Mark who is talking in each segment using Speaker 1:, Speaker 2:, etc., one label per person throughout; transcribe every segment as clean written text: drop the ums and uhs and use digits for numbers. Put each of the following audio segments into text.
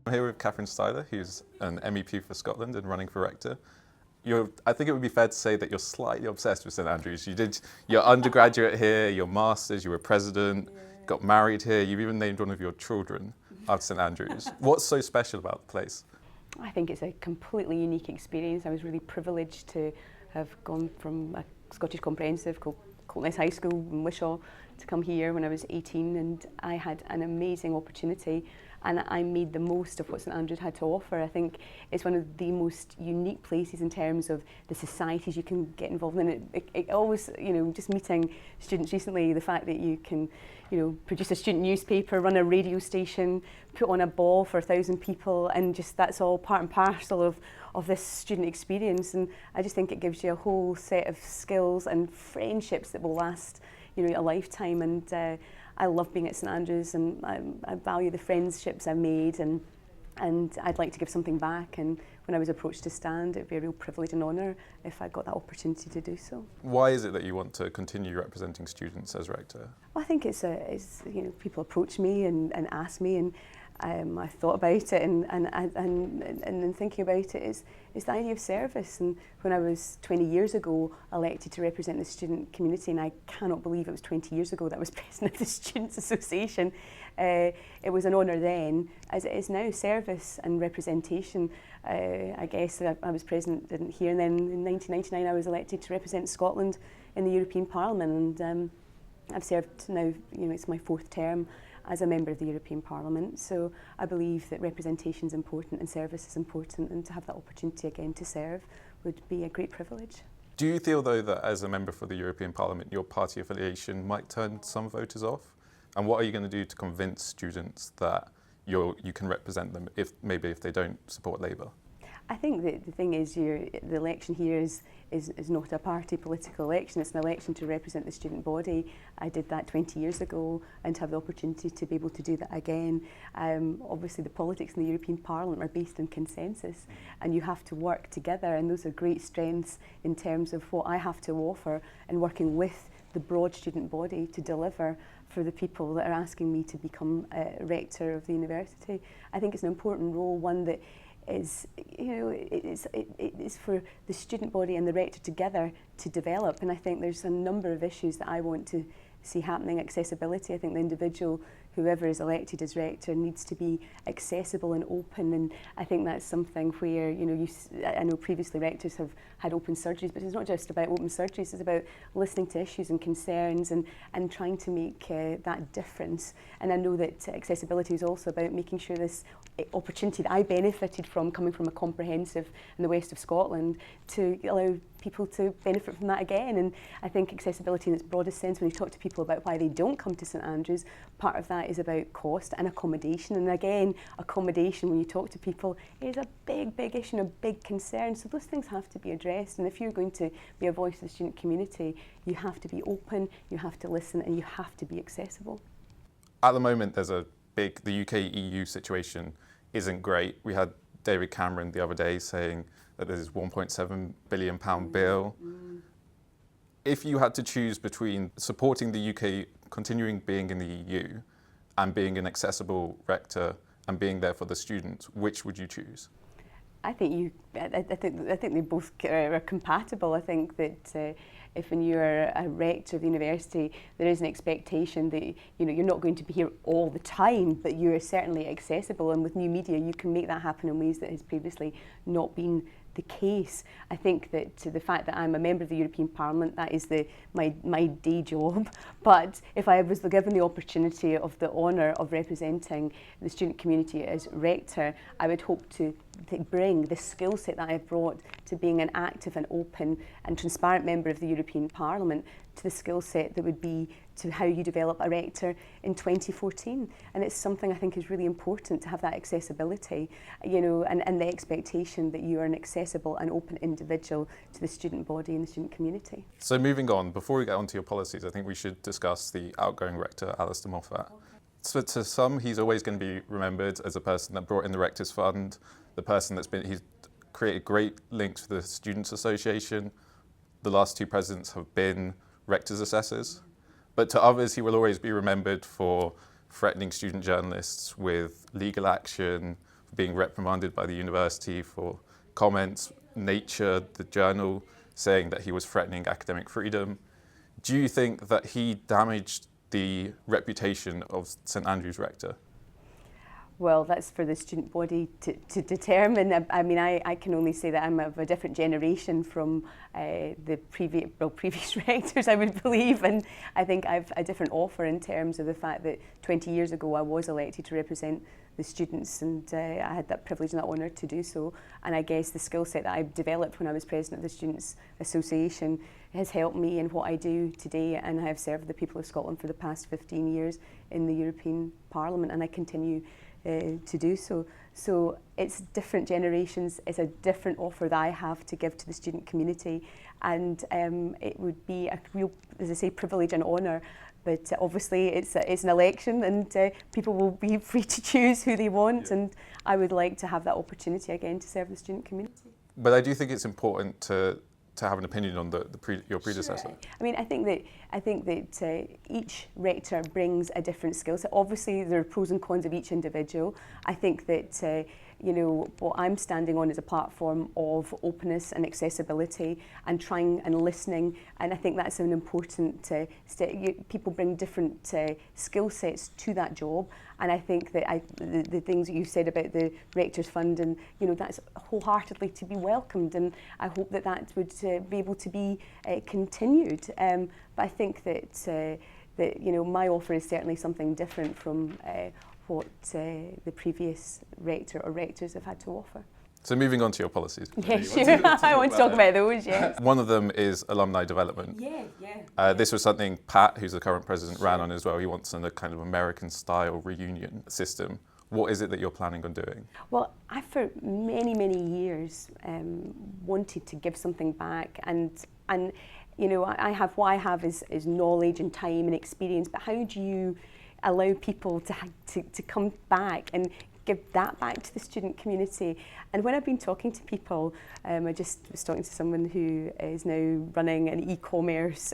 Speaker 1: I'm here with Catherine Stihler, who's an MEP for Scotland and running for rector. I think it would be fair to say that you're slightly obsessed with St Andrews. You did your undergraduate here, your master's, you were president, got married here, you've even named one of your children after St Andrews. What's so special about the place?
Speaker 2: I think it's a completely unique experience. I was really privileged to have gone from a Scottish comprehensive called Coltness High School in Wishaw to come here when I was 18, and I had an amazing opportunity and I made the most of what St Andrews had to offer. I think it's one of the most unique places in terms of the societies you can get involved in. It always, just meeting students recently, the fact that you can, produce a student newspaper, run a radio station, put on a ball for 1,000 people, and just that's all part and parcel of this student experience. And I just think it gives you a whole set of skills and friendships that will last, a lifetime. And I love being at St Andrews, and I value the friendships I've made, and I'd like to give something back. And when I was approached to stand, it'd be a real privilege and honour if I got that opportunity to do so.
Speaker 1: Why is it that you want to continue representing students as rector?
Speaker 2: Well, I think it's people approach me and ask me, and I thought about it, and then thinking about it is the idea of service. And when I was 20 years ago elected to represent the student community, and I cannot believe it was 20 years ago that I was president of the Students' Association, it was an honour then, as it is now, service and representation. I guess I was president here, and then in 1999 I was elected to represent Scotland in the European Parliament, and I've served now, it's my 4th term as a member of the European Parliament. So I believe that representation is important and service is important, and to have that opportunity again to serve would be a great privilege.
Speaker 1: Do you feel, though, that as a member for the European Parliament, your party affiliation might turn some voters off? And what are you going to do to convince students that you can represent them if they don't support Labour?
Speaker 2: I think that the thing is, the election here is not a party political election. It's an election to represent the student body. I did that 20 years ago, and to have the opportunity to be able to do that again. Obviously the politics in the European Parliament are based on consensus, and you have to work together, and those are great strengths in terms of what I have to offer and working with the broad student body to deliver for the people that are asking me to become rector of the university. I think it's an important role, one that is, it is for the student body and the rector together to develop. And I think there's a number of issues that I want to see happening. Accessibility, I think the individual, whoever is elected as rector, needs to be accessible and open, and I think that's something where, I know previously rectors have had open surgeries, but it's not just about open surgeries, it's about listening to issues and concerns and trying to make that difference. And I know that accessibility is also about making sure this opportunity that I benefited from, coming from a comprehensive in the west of Scotland, to allow people to benefit from that again. And I think accessibility in its broadest sense, when you talk to people about why they don't come to St Andrews, part of that is about cost and accommodation. And again, accommodation, when you talk to people, is a big issue and a big concern. So those things have to be addressed. And if you're going to be a voice of the student community, you have to be open, you have to listen, and you have to be accessible.
Speaker 1: At the moment, there's the UK-EU situation isn't great. We had David Cameron the other day saying that there's this £1.7 billion bill. If you had to choose between supporting the UK continuing being in the EU and being an accessible rector and being there for the students, which would you choose?
Speaker 2: I think they both are compatible. I think that if when you're a rector of the university, there is an expectation that you're not going to be here all the time, but you are certainly accessible. And with new media, you can make that happen in ways that has previously not been the case. I think that the fact that I'm a member of the European Parliament, that is my day job. But if I was given the opportunity of the honour of representing the student community as rector, I would hope to bring the skill set that I've brought to being an active and open and transparent member of the European Parliament to the skill set that would be to how you develop a rector in 2014. And it's something I think is really important, to have that accessibility, and the expectation that you are an accessible and open individual to the student body and the student community.
Speaker 1: So moving on, before we get onto your policies, I think we should discuss the outgoing rector, Alistair Moffat. Okay. So to some, he's always going to be remembered as a person that brought in the Rectors Fund, the person he's created great links for the Students' Association. The last 2 presidents have been rectors assessors. But to others, he will always be remembered for threatening student journalists with legal action, being reprimanded by the university for comments, Nature, the journal, saying that he was threatening academic freedom. Do you think that he damaged the reputation of St Andrews Rector?
Speaker 2: Well, that's for the student body to determine. I mean, I can only say that I'm of a different generation from the previous rectors, I would believe, and I think I've a different offer in terms of the fact that 20 years ago I was elected to represent the students, and I had that privilege and that honour to do so. And I guess the skill set that I've developed when I was president of the Students' Association has helped me in what I do today, and I have served the people of Scotland for the past 15 years in the European Parliament, and I continue to do so. So it's different generations, it's a different offer that I have to give to the student community, and it would be a real, as I say, privilege and honour. But obviously it's an election, and people will be free to choose who they want, and I would like to have that opportunity again to serve the student community.
Speaker 1: But I do think it's important to have an opinion on your predecessor.
Speaker 2: Sure. I mean, I think that each rector brings a different skill set. Obviously, there are pros and cons of each individual. I think that you know, what I'm standing on is a platform of openness and accessibility and trying and listening, and I think that's an important people bring different skill sets to that job, and I think that the things that you said about the Rector's Fund, and you know, that's wholeheartedly to be welcomed, and I hope that that would be able to be continued. But I think that you know, my offer is certainly something different from what the previous rector or rectors have had to offer.
Speaker 1: So moving on to your policies.
Speaker 2: Yeah, sure. I want to talk about those, yes.
Speaker 1: One of them is alumni development.
Speaker 2: Yeah.
Speaker 1: This was something Pat, who's the current president, ran on as well. He wants a kind of American-style reunion system. What is it that you're planning on doing?
Speaker 2: Well, I, for many, many years, wanted to give something back, and you know, what I have is knowledge and time and experience, but how do you allow people to come back and give that back to the student community? And when I've been talking to people, I just was talking to someone who is now running an e-commerce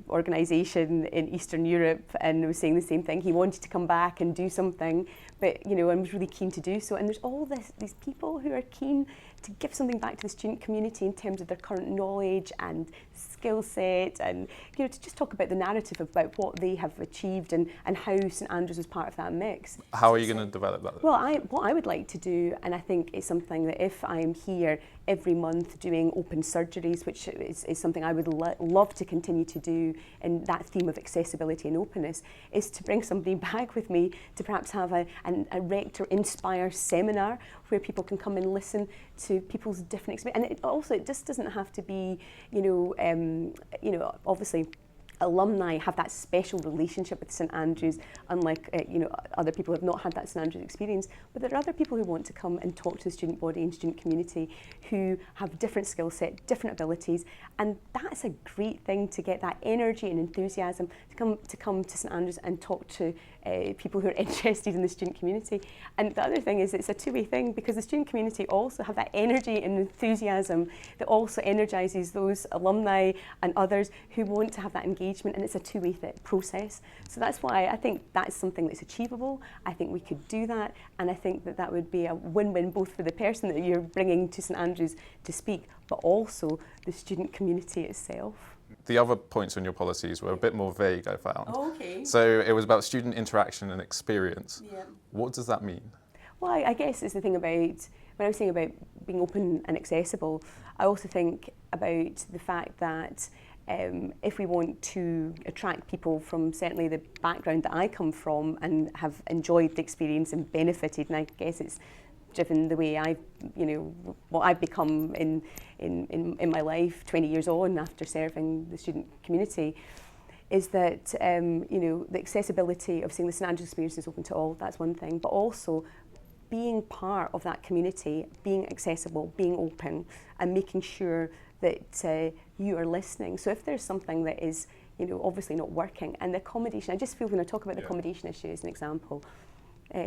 Speaker 2: organisation in Eastern Europe, and was saying the same thing. He wanted to come back and do something, but you know, and was really keen to do so. And there's all these people who are keen to give something back to the student community in terms of their current knowledge and skill set, and you know, to just talk about the narrative about what they have achieved and how St Andrews is part of that mix.
Speaker 1: How are you going to develop that?
Speaker 2: Well, what I would like to do, and I think it's something that if I'm here every month doing open surgeries, which is something I would love to continue to do in that theme of accessibility and openness, is to bring somebody back with me to perhaps have a Rector Inspire seminar where people can come and listen to people's different experiences. And it just doesn't have to be, you know, obviously alumni have that special relationship with St Andrews, unlike you know, other people who have not had that St Andrews experience. But there are other people who want to come and talk to the student body and student community who have different skill set, different abilities, and that's a great thing to get that energy and enthusiasm to come to St Andrews and talk to people who are interested in the student community. And the other thing is, it's a two-way thing, because the student community also have that energy and enthusiasm that also energises those alumni and others who want to have that engagement, and it's a two-way process. So that's why I think that's something that's achievable. I think we could do that, and I think that that would be a win-win, both for the person that you're bringing to St Andrews to speak, but also the student community itself.
Speaker 1: The other points on your policies were a bit more vague, I found.
Speaker 2: Oh, okay.
Speaker 1: So it was about student interaction and experience.
Speaker 2: Yeah.
Speaker 1: What does that mean?
Speaker 2: Well, I guess it's the thing about, when I was saying about being open and accessible, I also think about the fact that if we want to attract people from certainly the background that I come from and have enjoyed the experience and benefited, and I guess it's driven the way I've, you know, what I've become in my life 20 years on after serving the student community, is that you know, the accessibility of saying the St Andrews experience is open to all, that's one thing, but also being part of that community, being accessible, being open, and making sure that you are listening. So if there's something that is, you know, obviously not working, and the accommodation, I just feel when I talk about the accommodation issue as an example,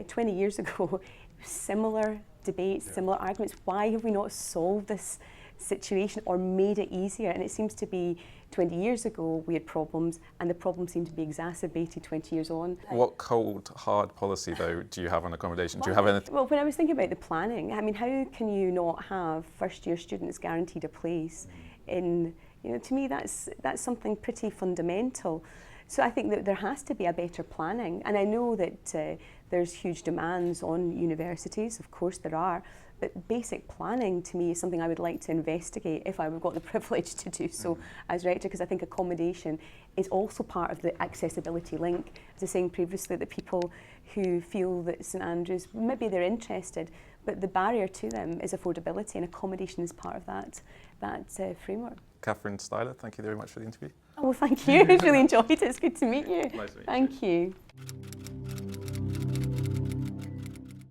Speaker 2: 20 years ago, similar debates, similar arguments. Why have we not solved this situation or made it easier. And it seems to be 20 years ago we had problems, and the problems seem to be exacerbated 20 years on.
Speaker 1: What cold, hard policy, though, do you have on accommodation? Do you have anything?
Speaker 2: Well, when I was thinking about the planning, I mean, how can you not have first-year students guaranteed a place in, to me that's something pretty fundamental. So I think that there has to be a better planning, and I know that there's huge demands on universities, of course there are, but basic planning to me is something I would like to investigate if I got the privilege to do so as rector, because I think accommodation is also part of the accessibility link. As I was saying previously, that people who feel that St Andrews, maybe they're interested, but the barrier to them is affordability, and accommodation is part of that framework.
Speaker 1: Catherine Stihler, thank you very much for the interview.
Speaker 2: Oh, well, thank you. I really enjoyed it. It's good to meet you.
Speaker 1: Nice to meet you.
Speaker 2: Thank you.